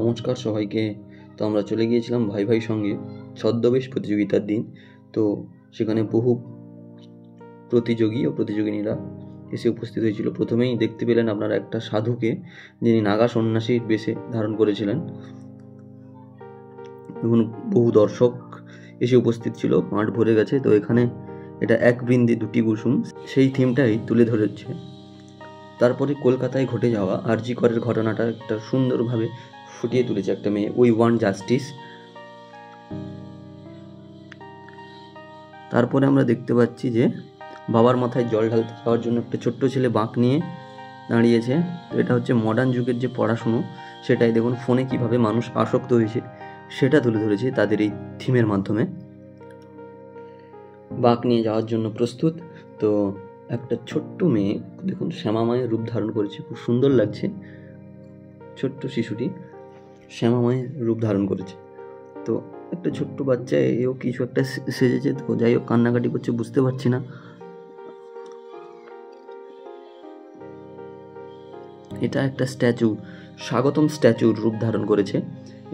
নমস্কার সবাইকে। তো আমরা চলে গিয়েছিলাম ভাই ভাই সঙ্গে ছদ্মবেশ প্রতিযোগিতার দিন। তো সেখানে বহু প্রতিযোগী ও প্রতিযোগিনীরা এসে উপস্থিত হয়েছিল। প্রথমেই দেখতে পেলেন আপনারা একটা সাধুকে, যিনি নাগা সন্ন্যাসীর বেশে ধারণ করেছিলেন। এবং বহু দর্শক এসে উপস্থিত ছিল, মাঠ ভরে গেছে। তো এখানে এটা এক বৃন্দে দুটি কুসুম, সেই থিমটাই তুলে ধরেছে। তারপরে কলকাতায় ঘটে যাওয়া আরজি করের ঘটনাটা একটা সুন্দরভাবে ফুটিয়ে তুলেছে একটা মেয়ে, উই ওয়ান্ট জাস্টিস। তারপরে আমরা দেখতে পাচ্ছি যে বাবার মাথায় জল ঢালতে যাওয়ার জন্য একটা ছোট্ট ছেলে বাঁক নিয়ে দাঁড়িয়েছে। তো এটা হচ্ছে মডার্ন যুগের যে পড়াশুনো, সেটাই দেখুন ফোনে কিভাবে মানুষ আসক্ত হয়েছে সেটা তুলে ধরেছে তাদের এই থিমের মাধ্যমে। বাঁক নিয়ে যাওয়ার জন্য প্রস্তুত। তো একটা ছোট্ট মেয়ে দেখুন শ্যামামায়ের রূপ ধারণ করেছে, খুব সুন্দর লাগছে। ছোট্ট শিশুটি শ্যামামায়ের রূপ ধারণ করেছে। তো একটা ছোট্ট বাচ্চা এও কিছু একটা সেজেছে। তো যাই হোক, কান্নাকাটি করছে, বুঝতে পারছি না। এটা একটা স্ট্যাচু, স্বাগতম স্ট্যাচুর রূপ ধারণ করেছে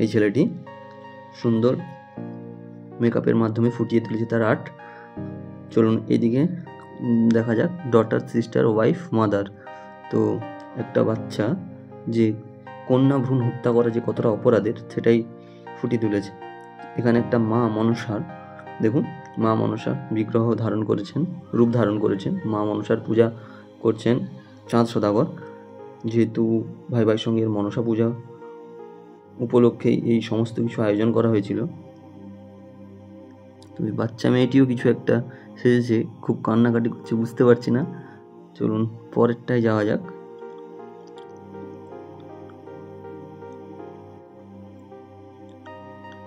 এই ছেলেটি। সুন্দর মেকআপের মাধ্যমে ফুটিয়ে তুলেছে তার আর্ট। চলুন এদিকে দেখা যাক ডটার, সিস্টার, ওয়াইফ, মাদার। তো একটা বাচ্চা যে কন্যা ভ্রূণ হত্যা করা যে কতটা অপরাধের, সেটাই ফুটিয়ে তুলেছে। এখানে একটা মা মনসার, দেখুন মা মনসা বিগ্রহ ধারণ করেছেন, রূপ ধারণ করেছেন। মা মনসার পূজা করছেন চাঁদ সদাগর। যেহেতু ভাই ভাই সঙ্গের মনসা পূজা উপলক্ষেই এই সমস্ত কিছু আয়োজন করা হয়েছিল। তো এই বাচ্চা মেয়েটিও কিছু একটা সেজেছে, খুব কান্নাকাটি করছে, বুঝতে পারছি না। চলুন পরেরটায় যাওয়া যাক।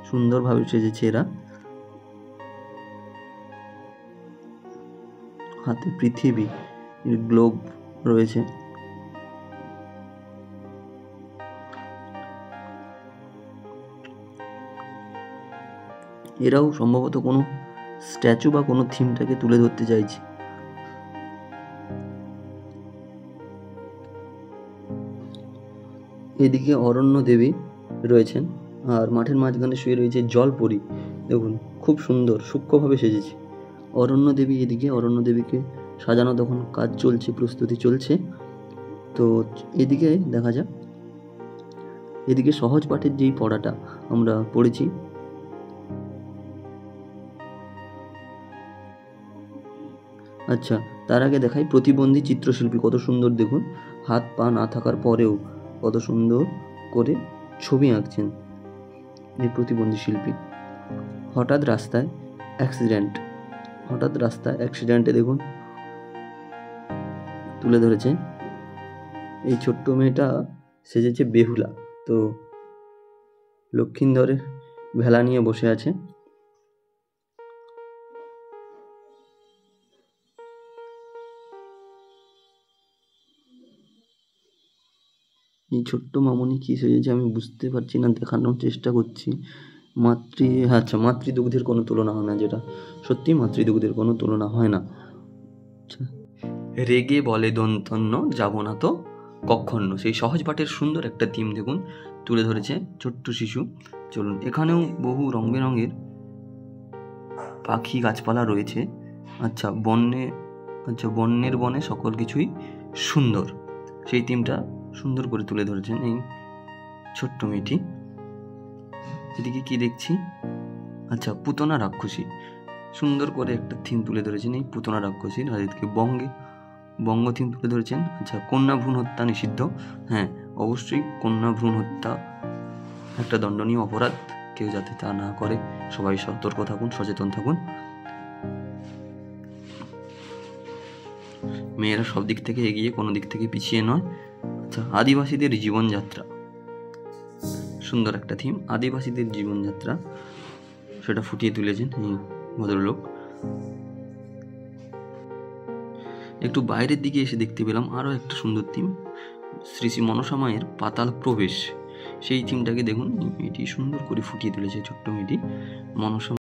সুন্দরভাবে সেজেছে এরা, হাতে পৃথিবী গ্লোব রয়েছে। এরাও সম্ভবত কোনো স্ট্যাচু বা কোনো থিমটাকে তুলে ধরতে চাইছে। এদিকে অরণ্য দেবী রয়েছেন, আর মাঠের মাঝখানে শুয়ে রয়েছে জলপরি। দেখুন খুব সুন্দর সূক্ষ্মভাবে সেজেছে অরণ্য দেবী। এদিকে অরণ্য দেবীকে সাজানো তখন কাজ চলছে, প্রস্তুতি চলছে। তো এদিকে দেখা যাক, এদিকে সহজ পাঠের যেই পড়াটা আমরা পড়েছি, আচ্ছা তার আগে দেখাই প্রতিবন্ধী চিত্রশিল্পী কত সুন্দর, দেখুন হাত পা না থাকার পরেও কত সুন্দর করে ছবি আঁকছেন এই প্রতিবন্ধী শিল্পী। হঠাৎ রাস্তায় অ্যাক্সিডেন্টে দেখুন তুলে ধরেছে। এই ছোট্ট মেয়েটা সেজেছে বেহুলা। তো লক্ষিন্দরের ভেলা নিয়ে বসে আছে। এই ছোট্ট মামনি কি সেজেছে আমি বুঝতে পারছি না, দেখানোর চেষ্টা করছি। মাতৃদুগ্ধের কোনো তুলনা হয় না, যেটা সত্যি মাতৃদুগ্ধের কোনো তুলনা হয় না। রেগে বলে দন্তন্য, যাব না তো কক্ষণ্য, সেই সহজ পাঠের সুন্দর একটা থিম দেখুন তুলে ধরেছে ছোট্ট শিশু। চলুন এখানেও বহু রং বেরঙের পাখি গাছপালা রয়েছে। বন্যের বনে সকল কিছুই সুন্দর, সেই থিমটা সুন্দর করে তুলে ধরেছেন এই ছোট্ট মেয়েটি। এদিকে কি দেখছি, পুতনা রাক্ষসী, সুন্দর করে একটা থিম তুলে ধরেছেন এই পুতনা রাক্ষসীর। আর এদিকে বঙ্গ থিম তুলে ধরেছেন। কন্যা ভ্রূণ হত্যা নিষিদ্ধ। হ্যাঁ অবশ্যই কন্যা ভ্রূণ হত্যা একটা দণ্ডনীয় অপরাধ, কেউ যাতে তা না করে সবাই সতর্ক থাকুন, সচেতন থাকুন। মেয়েরা সব দিক থেকে এগিয়ে, কোনো দিক থেকে পিছিয়ে নয়। আদিবাসীদের জীবনযাত্রা, সুন্দর একটা থিম, আদিবাসীদের জীবনযাত্রা, সেটা ফুটিয়ে তুলেছেন এই ভদ্রলোক। একটু বাইরের দিকে এসে দেখতে পেলাম আরও একটা সুন্দর থিম, শ্রী শ্রী মনসা মায়ের পাতাল প্রবেশ। সেই থিমটাকে দেখুন এই মেয়েটি সুন্দর করে ফুটিয়ে তুলেছে, ছোট্ট মেয়েটি মনসা